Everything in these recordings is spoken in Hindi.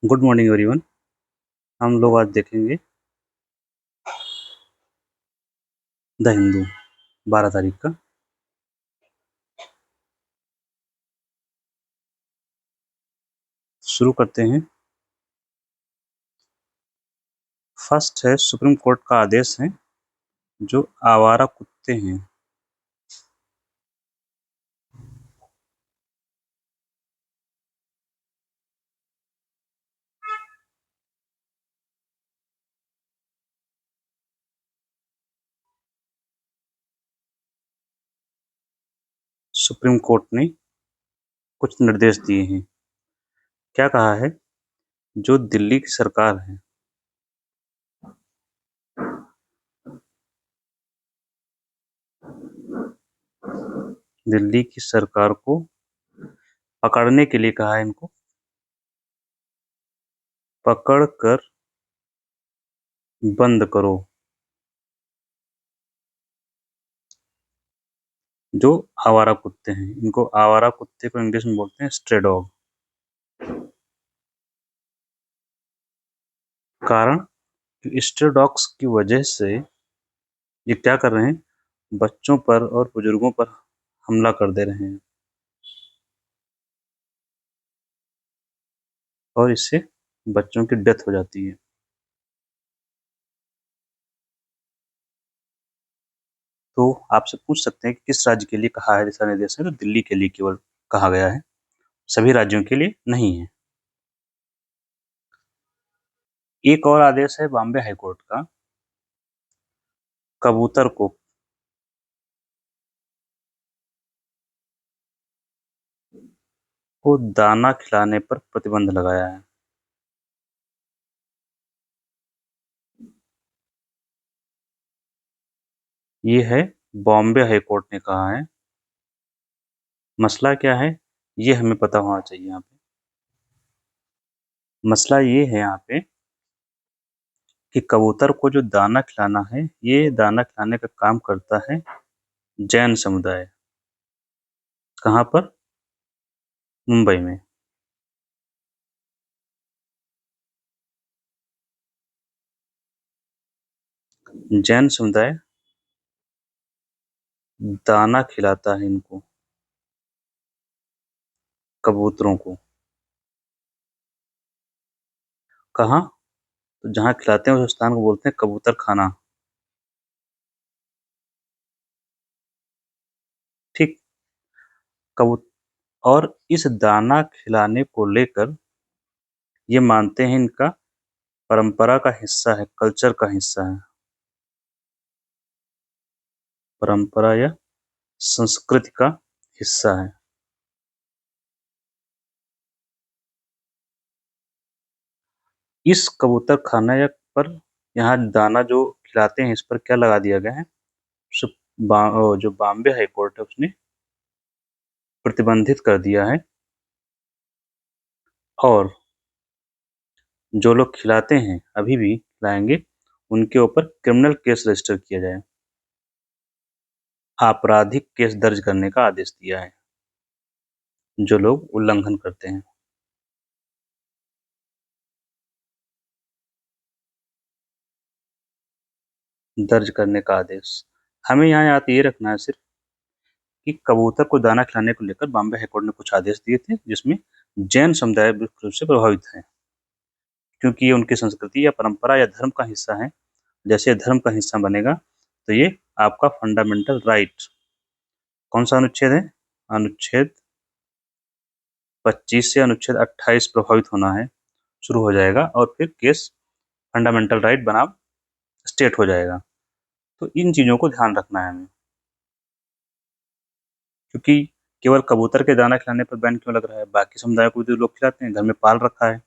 Good morning everyone. हम लोग आज देखेंगे द हिंदू 12 तारीख का। शुरू करते हैं। फर्स्ट है, सुप्रीम कोर्ट का आदेश है जो आवारा कुत्ते हैं। सुप्रीम कोर्ट ने कुछ निर्देश दिए हैं। क्या कहा है? जो दिल्ली की सरकार है, दिल्ली की सरकार को पकड़ने के लिए कहा है, इनको पकड़ कर बंद करो। जो आवारा कुत्ते हैं, इनको आवारा कुत्ते को इंग्लिश में बोलते हैं स्ट्रे डॉग। कारण, स्ट्रे डॉग्स की वजह से ये क्या कर रहे हैं, बच्चों पर और बुजुर्गों पर हमला कर दे रहे हैं और इससे बच्चों की डेथ हो जाती है। तो आपसे पूछ सकते हैं कि किस राज्य के लिए कहा है दिशा निर्देश है, तो दिल्ली के लिए केवल कहा गया है, सभी राज्यों के लिए नहीं है। एक और आदेश है बॉम्बे हाई कोर्ट का। कबूतर को दाना खिलाने पर प्रतिबंध लगाया है। ये है, बॉम्बे हाई कोर्ट ने कहा है। मसला क्या है, ये हमें पता होना चाहिए। यहाँ पे मसला ये है यहाँ पे कि कबूतर को जो दाना खिलाना है, ये दाना खिलाने का काम करता है जैन समुदाय। कहाँ पर? मुंबई में। जैन समुदाय दाना खिलाता है इनको, कबूतरों को। कहाँ? तो जहाँ खिलाते हैं उस स्थान को बोलते हैं कबूतर खाना। ठीक। कबू और इस दाना खिलाने को लेकर ये मानते हैं इनका परंपरा का हिस्सा है, कल्चर का हिस्सा है, परंपरा या संस्कृति का हिस्सा है। इस कबूतर खाना या पर यहाँ दाना जो खिलाते हैं, इस पर क्या लगा दिया गया है, जो बॉम्बे हाई कोर्ट है उसने प्रतिबंधित कर दिया है। और जो लोग खिलाते हैं, अभी भी खिलाएंगे, उनके ऊपर क्रिमिनल केस रजिस्टर किया जाए, आपराधिक केस दर्ज करने का आदेश दिया है जो लोग उल्लंघन करते हैं। दर्ज करने का आदेश। हमें यहाँ याद ये रखना है सिर्फ कि कबूतर को दाना खिलाने को लेकर बॉम्बे हाईकोर्ट ने कुछ आदेश दिए थे, जिसमें जैन समुदाय मुख्य रूप से प्रभावित है, क्योंकि ये उनकी संस्कृति या परंपरा या धर्म का हिस्सा है। जैसे धर्म का हिस्सा बनेगा तो ये आपका फंडामेंटल राइट, कौन सा अनुच्छेद है, अनुच्छेद 25 से अनुच्छेद 28 प्रभावित होना है, शुरू हो जाएगा और फिर केस फंडामेंटल राइट बनाम स्टेट हो जाएगा। तो इन चीज़ों को ध्यान रखना है हमें, क्योंकि केवल कबूतर के दाना खिलाने पर बैन क्यों लग रहा है, बाकी समुदाय को भी तो लोग खिलाते हैं, घर में पाल रखा है।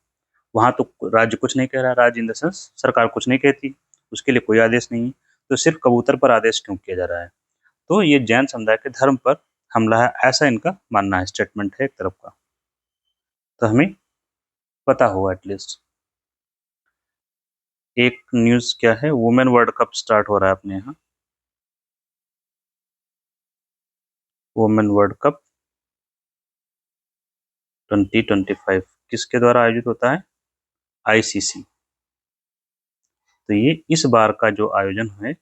वहाँ तो राज्य कुछ नहीं कह रहा, राज्य इन द सेंस सरकार कुछ नहीं कहती, उसके लिए कोई आदेश नहीं है, तो सिर्फ कबूतर पर आदेश क्यों किया जा रहा है? तो ये जैन समुदाय के धर्म पर हमला है, ऐसा इनका मानना है, स्टेटमेंट है एक तरफ का। तो हमें पता होगा एटलीस्ट। एक न्यूज़ क्या है, वुमेन वर्ल्ड कप स्टार्ट हो रहा है अपने यहाँ। वुमेन वर्ल्ड कप 2025 किसके द्वारा आयोजित होता है? ICC। तो ये इस बार का जो आयोजन है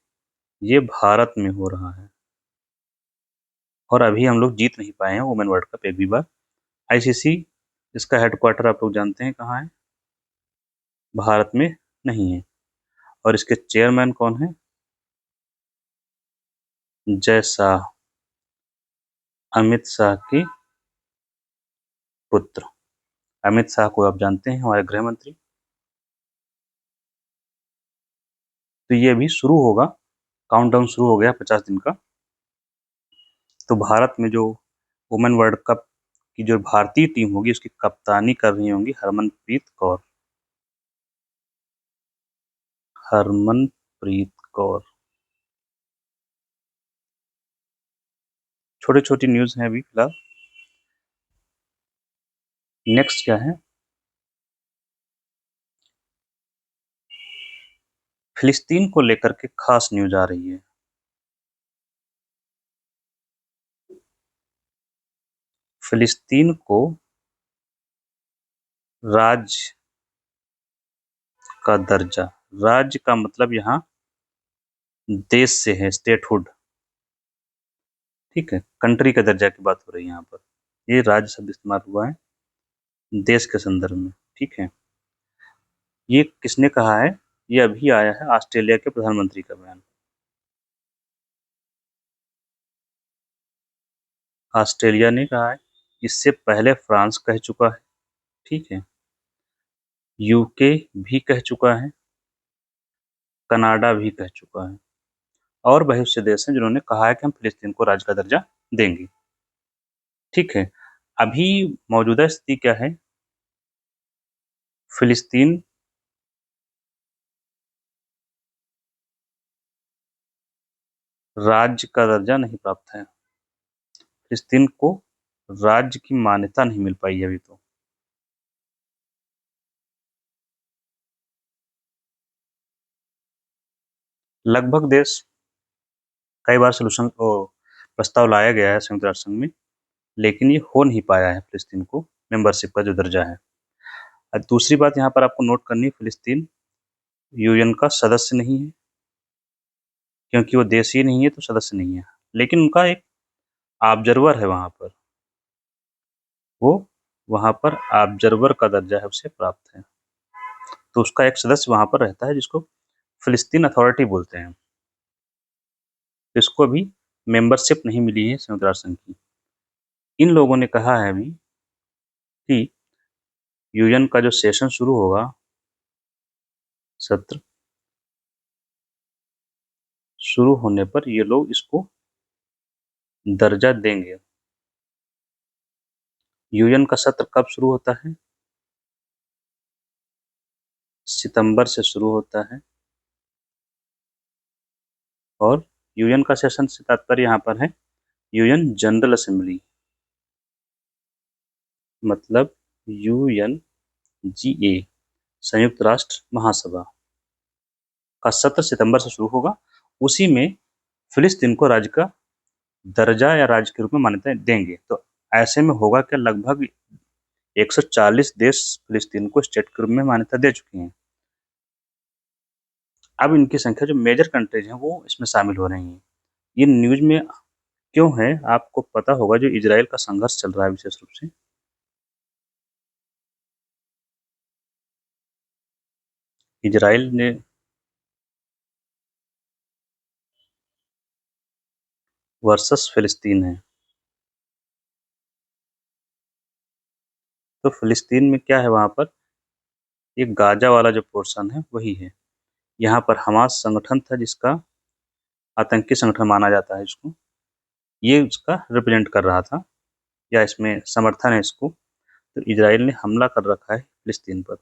ये भारत में हो रहा है और अभी हम लोग जीत नहीं पाए हैं वुमेन वर्ल्ड कप एक भी बार। ICC इसका हेडक्वार्टर आप लोग जानते हैं कहाँ है? भारत में नहीं है। और इसके चेयरमैन कौन है? जय शाह, अमित शाह के पुत्र। अमित शाह को आप जानते हैं, हमारे गृह मंत्री। तो ये अभी शुरू होगा, काउंटडाउन शुरू हो गया 50 दिन का। तो भारत में जो वुमेन वर्ल्ड कप की जो भारतीय टीम होगी उसकी कप्तानी कर रही होंगी हरमनप्रीत कौर। हरमनप्रीत कौर। छोटी छोटी न्यूज हैं अभी फिलहाल। नेक्स्ट क्या है? फिलिस्तीन को लेकर के खास न्यूज आ रही है। फिलिस्तीन को राज्य का दर्जा, राज्य का मतलब यहाँ देश से है, स्टेटहुड। ठीक है, कंट्री का दर्जा की बात हो रही है यहाँ पर। ये राज्य शब्द इस्तेमाल हुआ है देश के संदर्भ में। ठीक है, ये किसने कहा है? ये अभी आया है ऑस्ट्रेलिया के प्रधानमंत्री का बयान। ऑस्ट्रेलिया ने कहा है, इससे पहले फ्रांस कह चुका है। ठीक है, यूके भी कह चुका है, कनाडा भी कह चुका है और बहुत से देश हैं जिन्होंने कहा है कि हम फिलिस्तीन को राज्य का दर्जा देंगे। ठीक है, अभी मौजूदा स्थिति क्या है? फिलिस्तीन राज्य का दर्जा नहीं प्राप्त है। फिलिस्तीन को राज्य की मान्यता नहीं मिल पाई है अभी तो। लगभग देश कई बार सोल्यूशन प्रस्ताव लाया गया है संयुक्त राष्ट्र संघ में, लेकिन ये हो नहीं पाया है फिलिस्तीन को मेंबरशिप का जो दर्जा है। दूसरी बात यहाँ पर आपको नोट करनी है, फिलिस्तीन यूएन का सदस्य नहीं है, क्योंकि वो देश ही नहीं है तो सदस्य नहीं है, लेकिन उनका एक ऑब्जर्वर है वहाँ पर। वो वहाँ पर ऑब्जर्वर का दर्जा है उसे प्राप्त है। तो उसका एक सदस्य वहाँ पर रहता है जिसको फिलिस्तीन अथॉरिटी बोलते हैं। तो इसको अभी मेंबरशिप नहीं मिली है संयुक्त राष्ट्र संघ की। इन लोगों ने कहा है अभी कि यूएन का जो सेशन शुरू होगा, सत्र शुरू होने पर ये लोग इसको दर्जा देंगे। यूएन का सत्र कब शुरू होता है? सितंबर से शुरू होता है। और यूएन का सेशन से तात्पर्य यहाँ पर है यूएन जनरल असेंबली, मतलब UNGA, संयुक्त राष्ट्र महासभा का सत्र सितंबर से शुरू होगा। उसी में फिलिस्तीन को राज्य का दर्जा या राज्य के रूप में मान्यता देंगे। तो ऐसे में होगा कि लगभग 140 देश फिलिस्तीन को स्टेट के रूप में मान्यता दे चुके हैं। अब इनकी संख्या जो मेजर कंट्रीज हैं वो इसमें शामिल हो रही हैं। ये न्यूज में क्यों है आपको पता होगा, जो इजराइल का संघर्ष चल रहा है विशेष रूप से। इजराइल ने वर्सेस फिलिस्तीन है। तो फिलिस्तीन में क्या है, वहां पर एक गाजा वाला जो पोर्शन है वही है। यहाँ पर हमास संगठन था जिसका आतंकी संगठन माना जाता है इसको, ये उसका रिप्रेजेंट कर रहा था या इसमें समर्थन है इसको। तो इजराइल ने हमला कर रखा है फिलिस्तीन पर,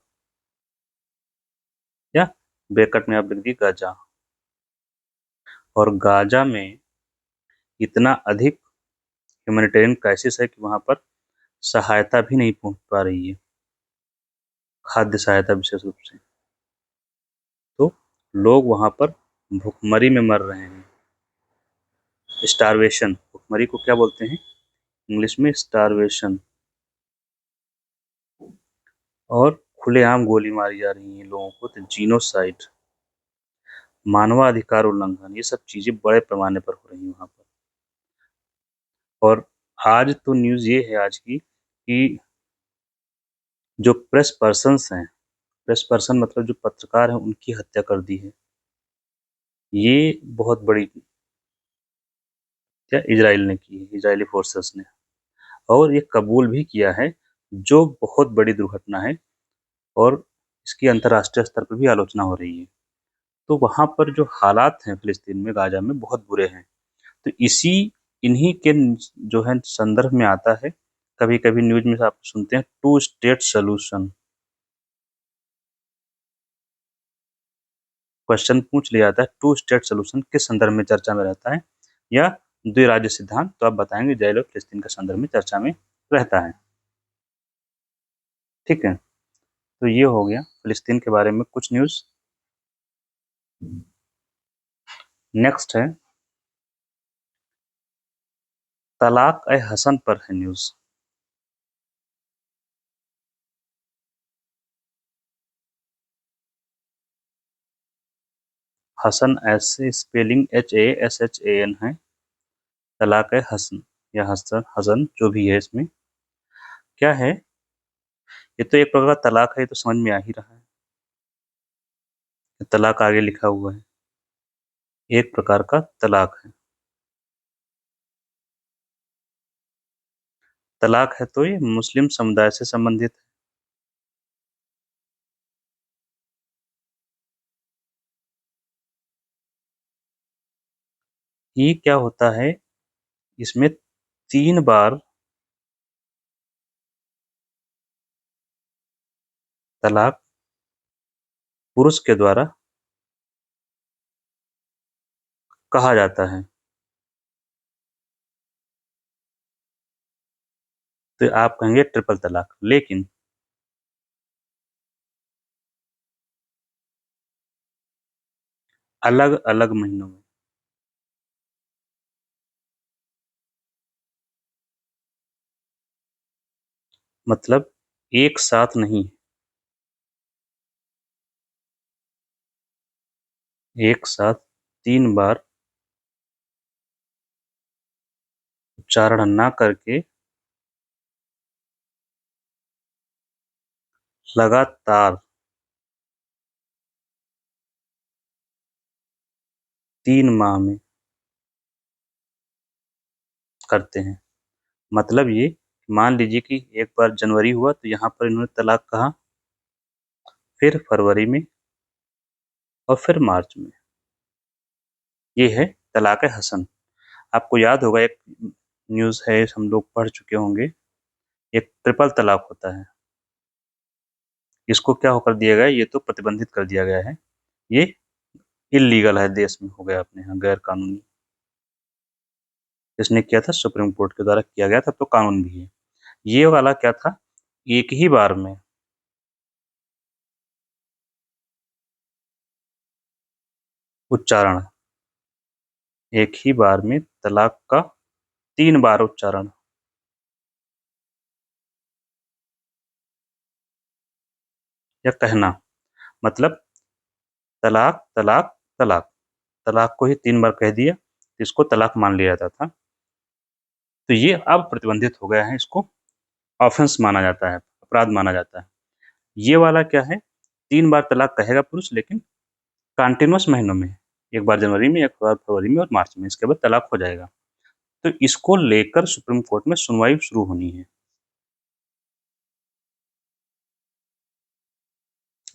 या ब्रैकेट में आप लिख दी गाजा। और गाजा में इतना अधिक ह्यूमैनिटेरियन क्राइसिस है कि वहां पर सहायता भी नहीं पहुंच पा रही है, खाद्य सहायता विशेष रूप से। तो लोग वहां पर भुखमरी में मर रहे हैं, स्टारवेशन। भुखमरी को क्या बोलते हैं इंग्लिश में? स्टारवेशन। और खुलेआम गोली मारी जा रही है लोगों को, तो जीनोसाइड, मानवाधिकार उल्लंघन, ये सब चीजें बड़े पैमाने पर हो रही हैं वहां पर। और आज तो न्यूज ये है आज की कि जो प्रेस पर्सन्स हैं, प्रेस पर्सन मतलब जो पत्रकार हैं, उनकी हत्या कर दी है। ये बहुत बड़ी हत्या इजराइल ने की है, इजरायली फोर्सेस ने, और ये कबूल भी किया है, जो बहुत बड़ी दुर्घटना है और इसकी अंतर्राष्ट्रीय स्तर पर भी आलोचना हो रही है। तो वहाँ पर जो हालात हैं फिलिस्तीन में, गाजा में, बहुत बुरे हैं। तो इन्हीं के जो है संदर्भ में आता है, कभी-कभी न्यूज़ में आप सुनते हैं टू स्टेट सॉल्यूशन। क्वेश्चन पूछ लिया जाता है टू स्टेट सॉल्यूशन किस संदर्भ में चर्चा में रहता है, या द्विराज्य सिद्धांत, तो आप बताएंगे इजराइल और फिलिस्तीन का संदर्भ में चर्चा में रहता है। ठीक है, तो ये हो गया फिलिस्तीन के बारे में कुछ न्यूज़। नेक्स्ट है तलाक-ए-हसन पर है न्यूज़। हसन ऐसे स्पेलिंग HASHAN है, तलाक-ए-हसन या हसन हसन जो भी है, इसमें क्या है, ये तो एक प्रकार का तलाक है, ये तो समझ में आ ही रहा है, तलाक आगे लिखा हुआ है, एक प्रकार का तलाक है। तलाक है तो ये मुस्लिम समुदाय से संबंधित है। ये क्या होता है, इसमें 3 बार तलाक पुरुष के द्वारा कहा जाता है। तो आप कहेंगे ट्रिपल तलाक, लेकिन अलग-अलग महीनों में, मतलब एक साथ नहीं, एक साथ 3 बार उच्चारण ना करके लगातार 3 माह में करते हैं। मतलब ये, मान लीजिए कि एक बार जनवरी हुआ तो यहाँ पर इन्होंने तलाक कहा, फिर फरवरी में, और फिर मार्च में। ये है तलाक हसन। आपको याद होगा एक न्यूज़ है, हम लोग पढ़ चुके होंगे, एक ट्रिपल तलाक होता है। इसको क्या होकर दिया गया है, ये तो प्रतिबंधित कर दिया गया है, ये इल्लीगल है, देश में हो गया अपने यहाँ गैर कानूनी। इसने किया था सुप्रीम कोर्ट के द्वारा किया गया था, तो कानून भी है। ये वाला क्या था, एक ही बार में उच्चारण, एक ही बार में तलाक का 3 बार उच्चारण, या कहना, मतलब तलाक तलाक तलाक, तलाक को ही 3 बार कह दिया, तो इसको तलाक मान लिया जाता था। तो ये अब प्रतिबंधित हो गया है, इसको ऑफेंस माना जाता है, अपराध माना जाता है। ये वाला क्या है, 3 बार तलाक कहेगा पुरुष, लेकिन कंटीन्यूअस महीनों में, एक बार जनवरी में, एक बार फरवरी में और मार्च में, इसके बाद तलाक हो जाएगा। तो इसको लेकर सुप्रीम कोर्ट में सुनवाई शुरू होनी है,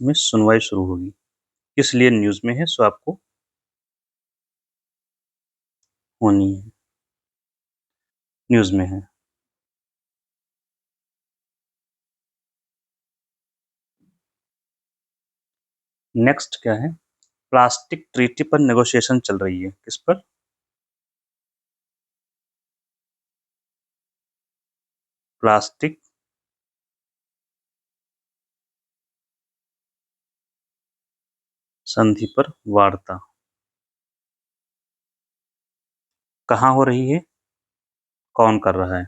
में सुनवाई शुरू होगी, किस लिए न्यूज़ में है, सो आपको होनी है, न्यूज़ में है। नेक्स्ट क्या है, प्लास्टिक ट्रीटी पर नेगोशिएशन चल रही है, किस पर, प्लास्टिक संधि पर वार्ता, कहाँ हो रही है, कौन कर रहा है,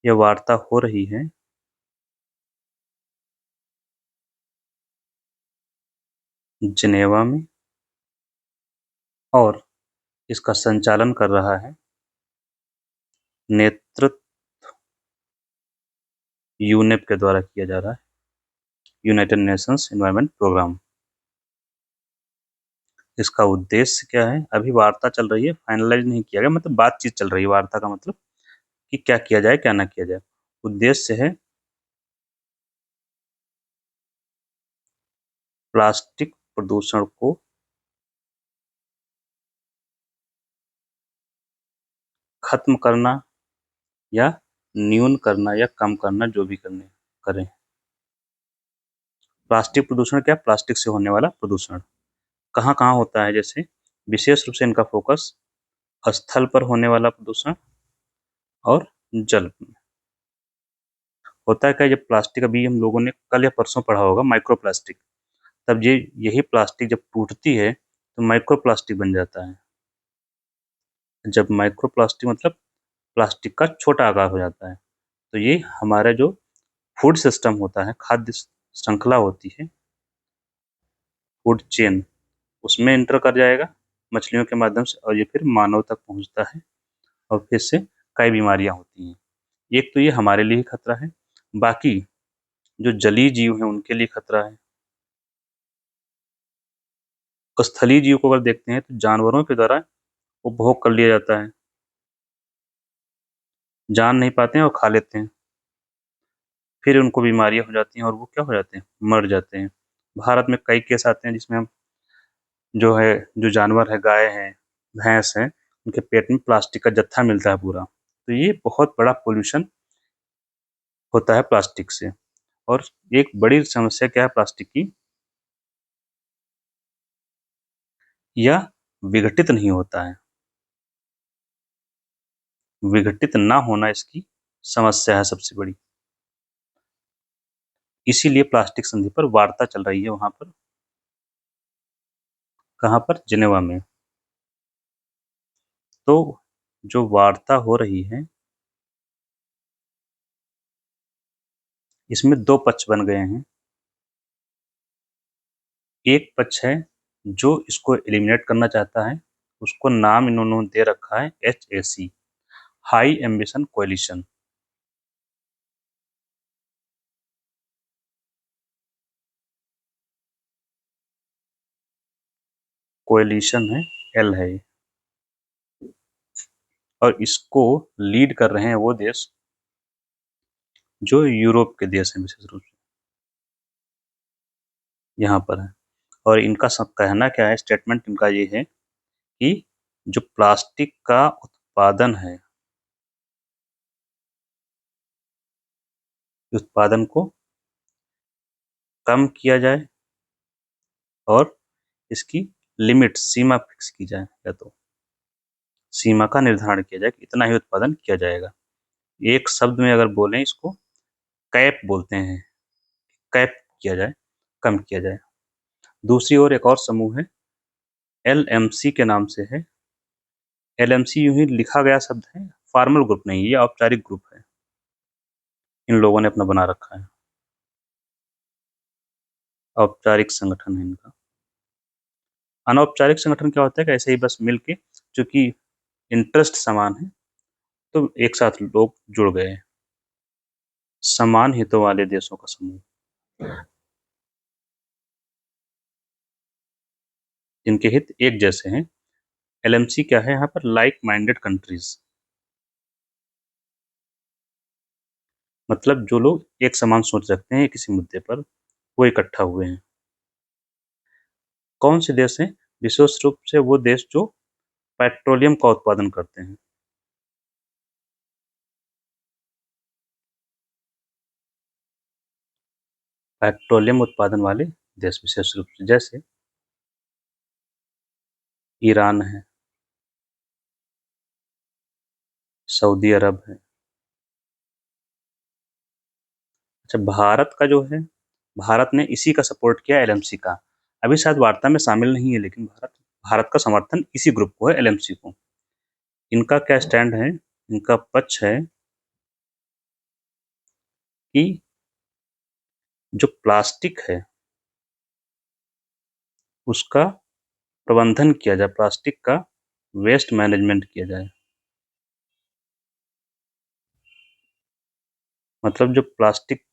यह वार्ता हो रही है जिनेवा में, और इसका संचालन कर रहा है, नेतृत्व यूनेप के द्वारा किया जा रहा है, यूनाइटेड नेशंस एनवायरनमेंट प्रोग्राम। इसका उद्देश्य क्या है? अभी वार्ता चल रही है, फाइनलाइज नहीं किया गया, मतलब बातचीत चल रही है। वार्ता का मतलब कि क्या किया जाए, क्या ना किया जाए। उद्देश्य है प्लास्टिक प्रदूषण को खत्म करना या न्यून करना या कम करना, जो भी करने करें। प्लास्टिक प्रदूषण क्या? प्लास्टिक से होने वाला प्रदूषण कहाँ कहाँ होता है? जैसे विशेष रूप से इनका फोकस स्थल पर होने वाला प्रदूषण और जल में। होता है क्या, जब प्लास्टिक, अभी हम लोगों ने कल या परसों पढ़ा होगा माइक्रो प्लास्टिक, तब यही प्लास्टिक जब टूटती है तो माइक्रो प्लास्टिक बन जाता है। जब माइक्रो प्लास्टिक मतलब प्लास्टिक का छोटा आकार हो जाता है, तो ये हमारा जो फूड सिस्टम होता है, खाद्य श्रृंखला होती है, फूड चेन, उसमें इंटर कर जाएगा मछलियों के माध्यम से, और ये फिर मानव तक पहुंचता है, और फिर से कई बीमारियां होती हैं। एक तो ये हमारे लिए ही खतरा है, बाकी जो जलीय जीव हैं उनके लिए खतरा है। स्थलीय जीव को अगर देखते हैं तो जानवरों के द्वारा उपभोग कर लिया जाता है, जान नहीं पाते हैं और खा लेते हैं, फिर उनको बीमारियां हो जाती हैं और वो क्या हो जाते हैं, मर जाते हैं। भारत में कई केस आते हैं जिसमें हम जो है, जो जानवर है, गाय है, भैंस है, उनके पेट में प्लास्टिक का जत्था मिलता है पूरा। तो ये बहुत बड़ा पोल्यूशन होता है प्लास्टिक से। और एक बड़ी समस्या क्या है प्लास्टिक की, यह विघटित नहीं होता है। विघटित ना होना इसकी समस्या है सबसे बड़ी। इसीलिए प्लास्टिक संधि पर वार्ता चल रही है वहां पर। कहाँ पर? जिनेवा में। तो जो वार्ता हो रही है, इसमें दो पक्ष बन गए हैं। एक पक्ष है जो इसको एलिमिनेट करना चाहता है, उसको नाम इन्होंने दे रखा है HAC, हाई एम्बिशन कोalition। कोएलिशन है, एल है ये। और इसको लीड कर रहे हैं वो देश जो यूरोप के देश हैं, विशेष रूप से यहाँ पर है। और इनका सब कहना क्या है, स्टेटमेंट इनका ये है कि जो प्लास्टिक का उत्पादन है, उत्पादन को कम किया जाए और इसकी लिमिट, सीमा फिक्स की जाए, या तो सीमा का निर्धारण किया जाए कि इतना ही उत्पादन किया जाएगा। एक शब्द में अगर बोलें इसको, कैप बोलते हैं, कैप किया जाए, कम किया जाए। दूसरी ओर एक और समूह है, LMC के नाम से है। LMC यूं ही लिखा गया शब्द है, फॉर्मल ग्रुप नहीं, ये औपचारिक ग्रुप है, इन लोगों ने अपना बना रखा है, औपचारिक संगठन है इनका। अनौपचारिक संगठन क्या होता है कि ऐसे ही बस मिल के, चूंकि इंटरेस्ट समान है तो एक साथ लोग जुड़ गए हैं, समान हितों वाले देशों का समूह, जिनके हित एक जैसे हैं। LMC क्या है यहाँ पर? लाइक माइंडेड कंट्रीज, मतलब जो लोग एक समान सोच रखते हैं किसी मुद्दे पर, वो इकट्ठा हुए हैं। कौन से देश हैं? विशेष रूप से वो देश जो पेट्रोलियम का उत्पादन करते हैं। पेट्रोलियम उत्पादन वाले देश विशेष रूप से, जैसे ईरान है, सऊदी अरब है। अच्छा, भारत का जो है, भारत ने इसी का सपोर्ट किया, LMC का। अभी शायद वार्ता में शामिल नहीं है, लेकिन भारत भारत का समर्थन इसी ग्रुप को है, LMC को। इनका क्या स्टैंड है? इनका पक्ष है कि जो प्लास्टिक है, उसका प्रबंधन किया जाए, प्लास्टिक का वेस्ट मैनेजमेंट किया जाए। मतलब जो प्लास्टिक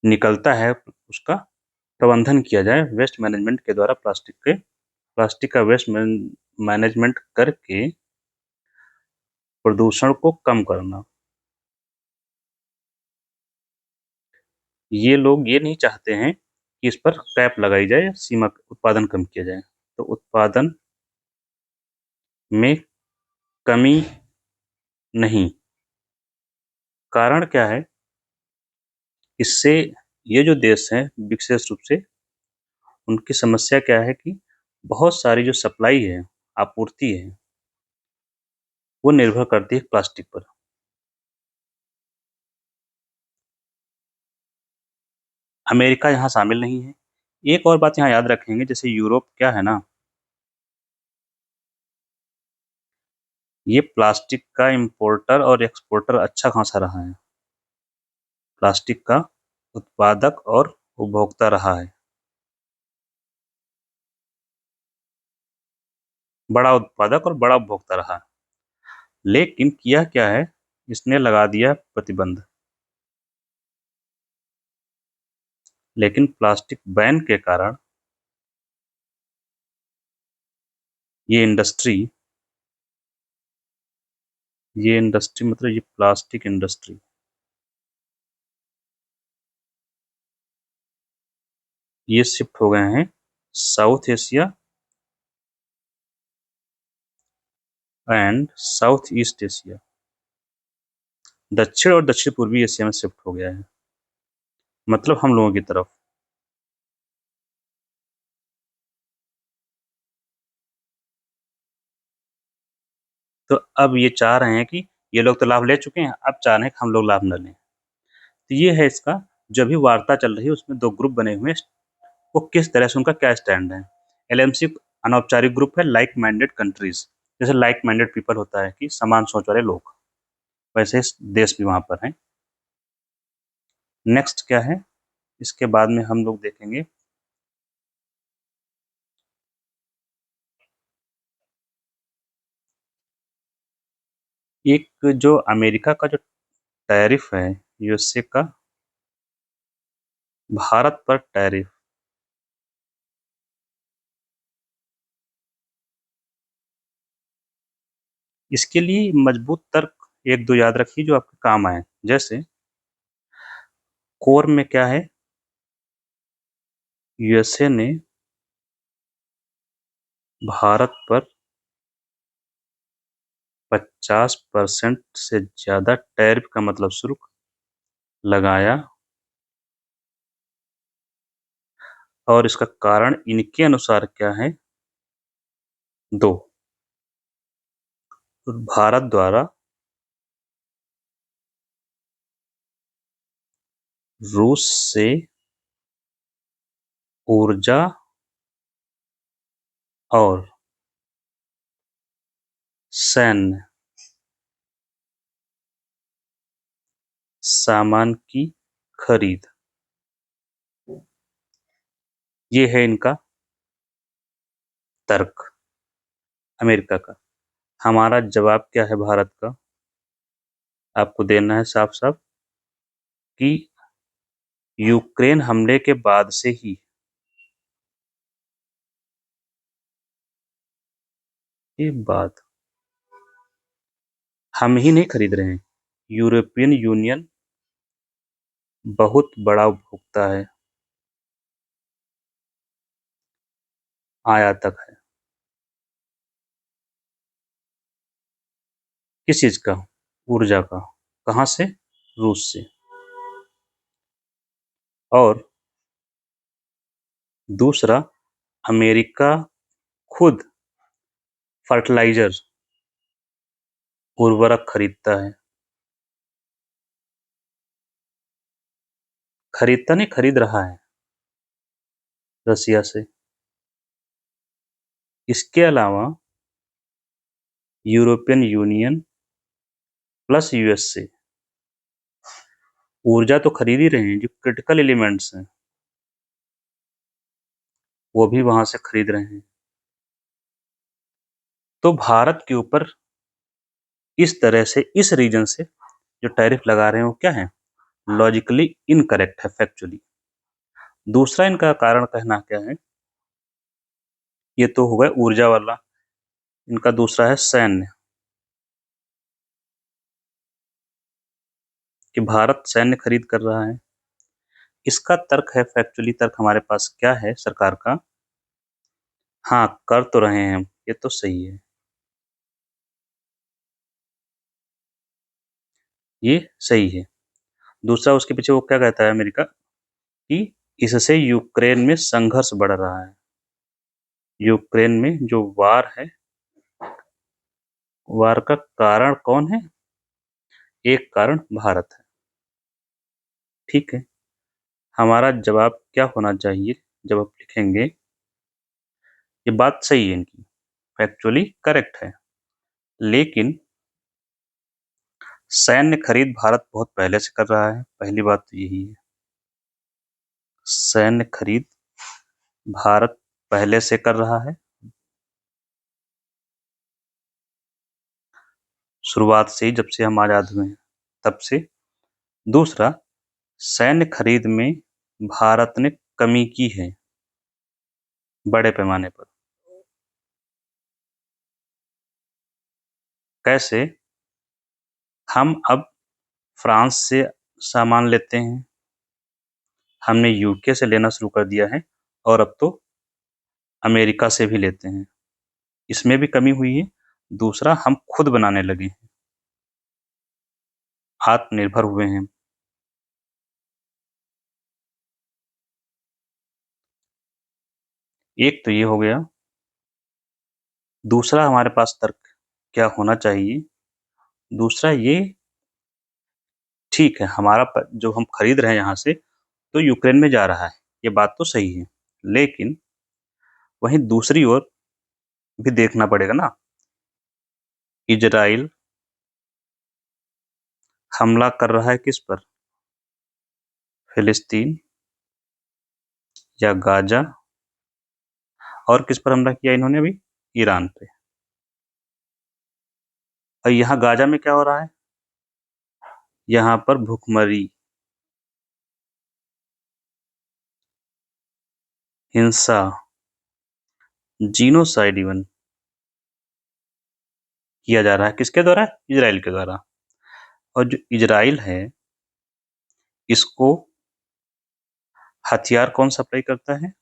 निकलता है उसका प्रबंधन किया जाए वेस्ट मैनेजमेंट के द्वारा, प्लास्टिक का वेस्ट मैनेजमेंट करके प्रदूषण को कम करना। ये लोग ये नहीं चाहते हैं कि इस पर कैप लगाई जाए, सीमा उत्पादन कम किया जाए। तो उत्पादन में कमी नहीं। कारण क्या है? इससे ये जो देश हैं विशेष रूप से, उनकी समस्या क्या है कि बहुत सारी जो सप्लाई है, आपूर्ति है, वो निर्भर करती है प्लास्टिक पर। अमेरिका यहाँ शामिल नहीं है। एक और बात यहाँ याद रखेंगे, जैसे यूरोप क्या है ना, ये प्लास्टिक का इम्पोर्टर और एक्सपोर्टर अच्छा खासा रहा है। प्लास्टिक का उत्पादक और उपभोक्ता रहा है, बड़ा उत्पादक और बड़ा उपभोक्ता रहा है। लेकिन किया क्या है, इसने लगा दिया प्रतिबंध। लेकिन प्लास्टिक बैन के कारण ये इंडस्ट्री मतलब ये प्लास्टिक इंडस्ट्री, ये शिफ्ट हो गए हैं south Asia and south east Asia, दक्षिण और दक्षिण पूर्वी एशिया में शिफ्ट हो गया है, मतलब हम लोगों की तरफ। तो अब ये चाह रहे हैं कि ये लोग तो लाभ ले चुके हैं, अब चाह रहे हैं कि हम लोग लाभ न लें। तो ये है इसका, जो भी वार्ता चल रही है उसमें दो ग्रुप बने हुए हैं, वो किस तरह से, उनका क्या स्टैंड है। एलएमसी अनौपचारिक ग्रुप है, लाइक माइंडेड कंट्रीज, जैसे लाइक माइंडेड पीपल होता है कि समान सोच वाले लोग, वैसे देश भी वहां पर हैं। नेक्स्ट क्या है, इसके बाद में हम लोग देखेंगे एक जो अमेरिका का जो टैरिफ है, यूएसए का भारत पर टैरिफ, इसके लिए मजबूत तर्क एक दो याद रखिए जो आपके काम आए। जैसे कोर में क्या है, यूएसए ने भारत पर 50% से ज्यादा टैरिफ का मतलब शुल्क लगाया, और इसका कारण इनके अनुसार क्या है, दो, भारत द्वारा रूस से ऊर्जा और सैन्य सामान की खरीद, ये है इनका तर्क अमेरिका का। हमारा जवाब क्या है भारत का, आपको देना है साफ साफ कि यूक्रेन हमले के बाद से ही ये बात हम ही नहीं खरीद रहे हैं, यूरोपियन यूनियन बहुत बड़ा उपभोक्ता है, आयातक है। किस चीज का? ऊर्जा का। कहाँ से? रूस से। और दूसरा, अमेरिका खुद फर्टिलाइजर, उर्वरक खरीदता है। खरीदता नहीं, खरीद रहा है रसिया से। इसके अलावा यूरोपियन यूनियन प्लस यूएसए ऊर्जा तो खरीद ही रहे हैं, जो क्रिटिकल एलिमेंट्स हैं, वो भी वहाँ से खरीद रहे हैं। तो भारत के ऊपर इस तरह से इस रीजन से जो टैरिफ लगा रहे हैं वो क्या है? लॉजिकली इनकरेक्ट है, फैक्चुअली। दूसरा इनका कारण कहना क्या है? ये तो हो गया ऊर्जा वाला। इनका दूसरा है सैन्य, कि भारत सैन्य खरीद कर रहा है। इसका तर्क है, फैक्चुअली तर्क हमारे पास क्या है सरकार का? हाँ, कर तो रहे हैं हम, ये तो सही है, ये सही है। दूसरा उसके पीछे वो क्या कहता है अमेरिका, कि इससे यूक्रेन में संघर्ष बढ़ रहा है। यूक्रेन में जो वार है, वार का कारण कौन है? एक कारण भारत है। ठीक है, हमारा जवाब क्या होना चाहिए जब आप लिखेंगे? ये बात सही है इनकी, फैक्चुअली करेक्ट है, लेकिन सैन्य खरीद भारत बहुत पहले से कर रहा है। पहली बात तो यही है, सैन्य खरीद भारत पहले से कर रहा है, शुरुआत से ही, जब से हम आजाद हुए हैं तब से। दूसरा, सैन्य खरीद में भारत ने कमी की है बड़े पैमाने पर। कैसे? हम अब फ्रांस से सामान लेते हैं, हमने यूके से लेना शुरू कर दिया है, और अब तो अमेरिका से भी लेते हैं, इसमें भी कमी हुई है। दूसरा, हम खुद बनाने लगे हैं, आत्मनिर्भर हुए हैं। एक तो ये हो गया। दूसरा हमारे पास तर्क क्या होना चाहिए? दूसरा ये, ठीक है, हमारा जो हम खरीद रहे हैं यहाँ से, तो यूक्रेन में जा रहा है, ये बात तो सही है, लेकिन वहीं दूसरी ओर भी देखना पड़ेगा ना। इजराइल हमला कर रहा है किस पर? फिलिस्तीन या गाजा? और किस पर हमला किया इन्होंने अभी? ईरान पे। और यहाँ गाजा में क्या हो रहा है? यहाँ पर भूखमरी, हिंसा, जीनोसाइड इवन किया जा रहा है। किसके द्वारा? इजराइल के द्वारा। और जो इजराइल है, इसको हथियार कौन सप्लाई करता है?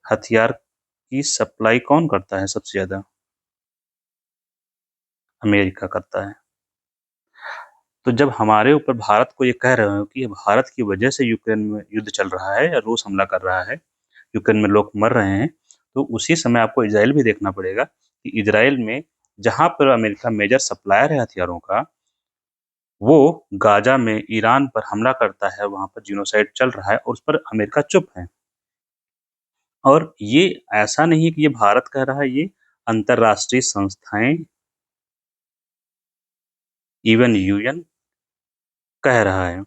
हथियार की सप्लाई कौन करता है सबसे ज्यादा? अमेरिका करता है। तो जब हमारे ऊपर भारत को ये कह रहे हो कि ये भारत की वजह से यूक्रेन में युद्ध चल रहा है या रूस हमला कर रहा है, यूक्रेन में लोग मर रहे हैं, तो उसी समय आपको इजराइल भी देखना पड़ेगा कि इजराइल में जहां पर अमेरिका मेजर सप्लायर है हथियारों का, वो गाजा में ईरान पर हमला करता है, वहां पर जिनोसाइड चल रहा है, और उस पर अमेरिका चुप है। और ये ऐसा नहीं है कि ये भारत कह रहा है, ये अंतरराष्ट्रीय संस्थाएं, इवन यूएन कह रहा है,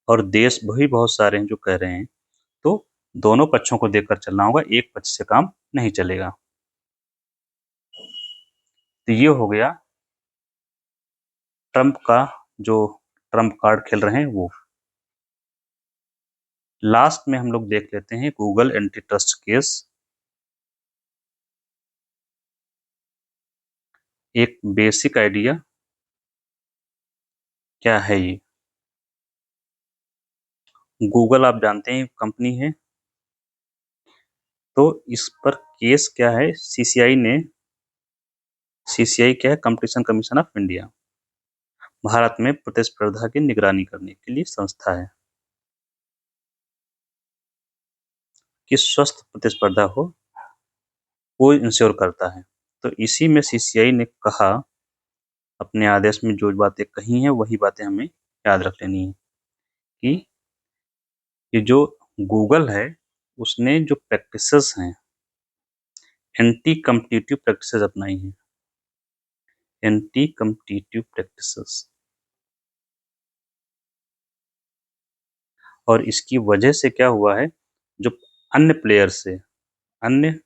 और देश भी बहुत सारे हैं जो कह रहे हैं। तो दोनों पक्षों को देखकर चलना होगा, एक पक्ष से काम नहीं चलेगा। तो ये हो गया ट्रंप का, जो ट्रंप कार्ड खेल रहे हैं वो। लास्ट में हम लोग देख लेते हैं गूगल एंटी ट्रस्ट केस। एक बेसिक आइडिया क्या है ये? गूगल आप जानते हैं कंपनी है, तो इस पर केस क्या है? सीसीआई ने, सीसीआई क्या है? Competition commission of India, Bharat में प्रतिस्पर्धा की निगरानी करने के लिए संस्था है, कि स्वस्थ प्रतिस्पर्धा हो, वो इंश्योर करता है। तो इसी में सीसीआई ने कहा, अपने आदेश में जो बातें कही हैं वही बातें हमें याद रख लेनी है, कि ये जो गूगल है, उसने जो प्रैक्टिसेस हैं, एंटी कम्पिटिटिव प्रैक्टिसेस अपनाई हैं, एंटी कम्पिटिटिव प्रैक्टिसेस। और इसकी वजह से क्या हुआ है, जो अन्य प्लेयर से, अन्य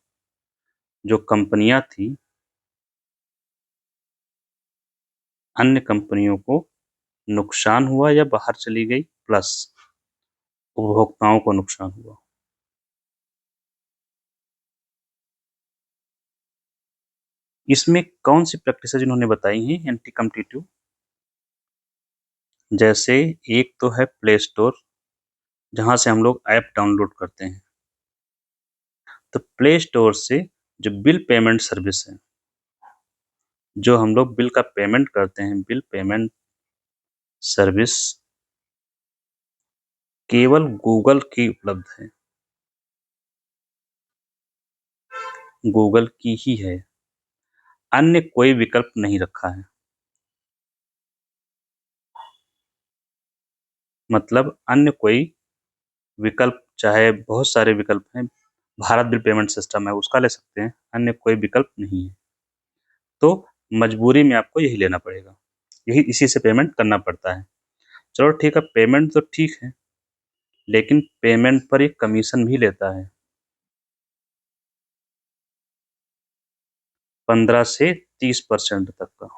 जो कंपनियां थी, अन्य कंपनियों को नुकसान हुआ या बाहर चली गई, प्लस उपभोक्ताओं को नुकसान हुआ। इसमें कौन सी प्रैक्टिसेज इन्होंने बताई हैं एंटी कॉम्पिटिटिव? जैसे एक तो है प्ले स्टोर, जहां से हम लोग ऐप डाउनलोड करते हैं। तो प्ले स्टोर से जो बिल पेमेंट सर्विस है, जो हम लोग बिल का पेमेंट करते हैं, बिल पेमेंट सर्विस केवल गूगल की उपलब्ध है, गूगल की ही है, अन्य कोई विकल्प नहीं रखा है। मतलब अन्य कोई विकल्प, चाहे बहुत सारे विकल्प हैं, भारत बिल पेमेंट सिस्टम है उसका ले सकते हैं, अन्य कोई विकल्प नहीं है। तो मजबूरी में आपको यही लेना पड़ेगा, यही इसी से पेमेंट करना पड़ता है। चलो ठीक है, पेमेंट तो ठीक है, लेकिन पेमेंट पर एक कमीशन भी लेता है, 15 से 30% तक का,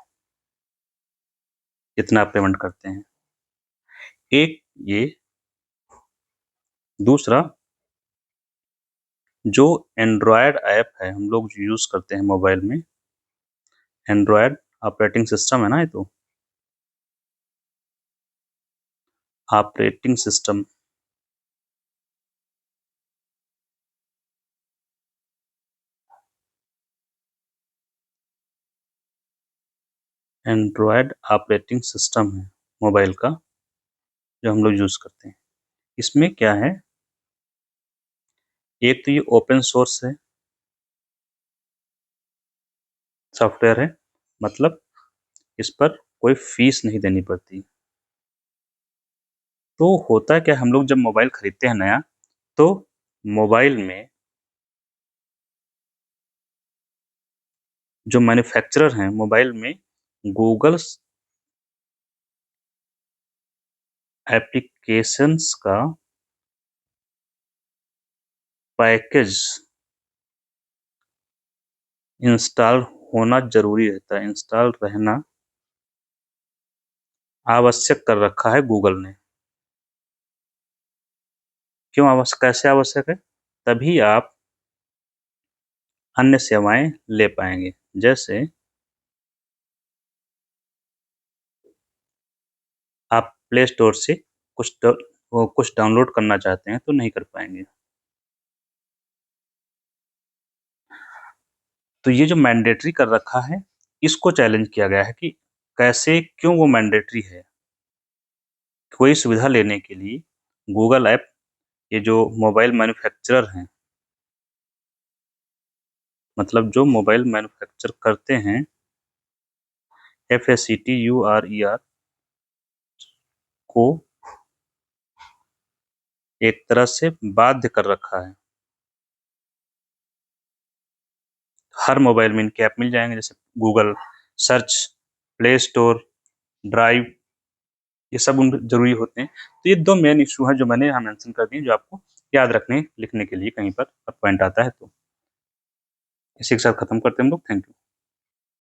जितना आप पेमेंट करते हैं। एक ये, दूसरा जो एंड्रॉयड ऐप है हम लोग जो यूज करते हैं मोबाइल में, एंड्रॉयड ऑपरेटिंग सिस्टम है ना, ये तो operating system, Android operating system है मोबाइल का, जो हम लोग यूज करते हैं। इसमें क्या है, एक तो ये ओपन सोर्स है, सॉफ्टवेयर है, मतलब इस पर कोई फीस नहीं देनी पड़ती। तो होता क्या, हम लोग जब मोबाइल खरीदते हैं नया, तो मोबाइल में जो मैन्युफैक्चरर हैं, मोबाइल में गूगल एप्लीकेशंस का पैकेज इंस्टॉल होना जरूरी रहता है, इंस्टॉल रहना आवश्यक कर रखा है गूगल ने। क्यों आवश्यक, कैसे आवश्यक है? तभी आप अन्य सेवाएं ले पाएंगे। जैसे आप प्ले स्टोर से कुछ डाउनलोड करना चाहते हैं तो नहीं कर पाएंगे। तो ये जो मैंडेटरी कर रखा है, इसको चैलेंज किया गया है कि कैसे, क्यों वो मैंडेटरी है। कोई सुविधा लेने के लिए गूगल ऐप, ये जो मोबाइल मैन्युफैक्चरर हैं, मतलब जो मोबाइल मैन्युफैक्चर करते हैं, FACTURER को एक तरह से बाध्य कर रखा है। हर मोबाइल में इनके ऐप मिल जाएंगे, जैसे Google search, play store, drive, ये सब उन जरूरी होते हैं। तो ये दो मेन इशू हैं जो मैंने यहाँ मेंशन कर दिए, जो आपको याद रखने लिखने के लिए कहीं पर पॉइंट आता है। तो इसी के साथ खत्म करते हैं हम लोग। Thank you.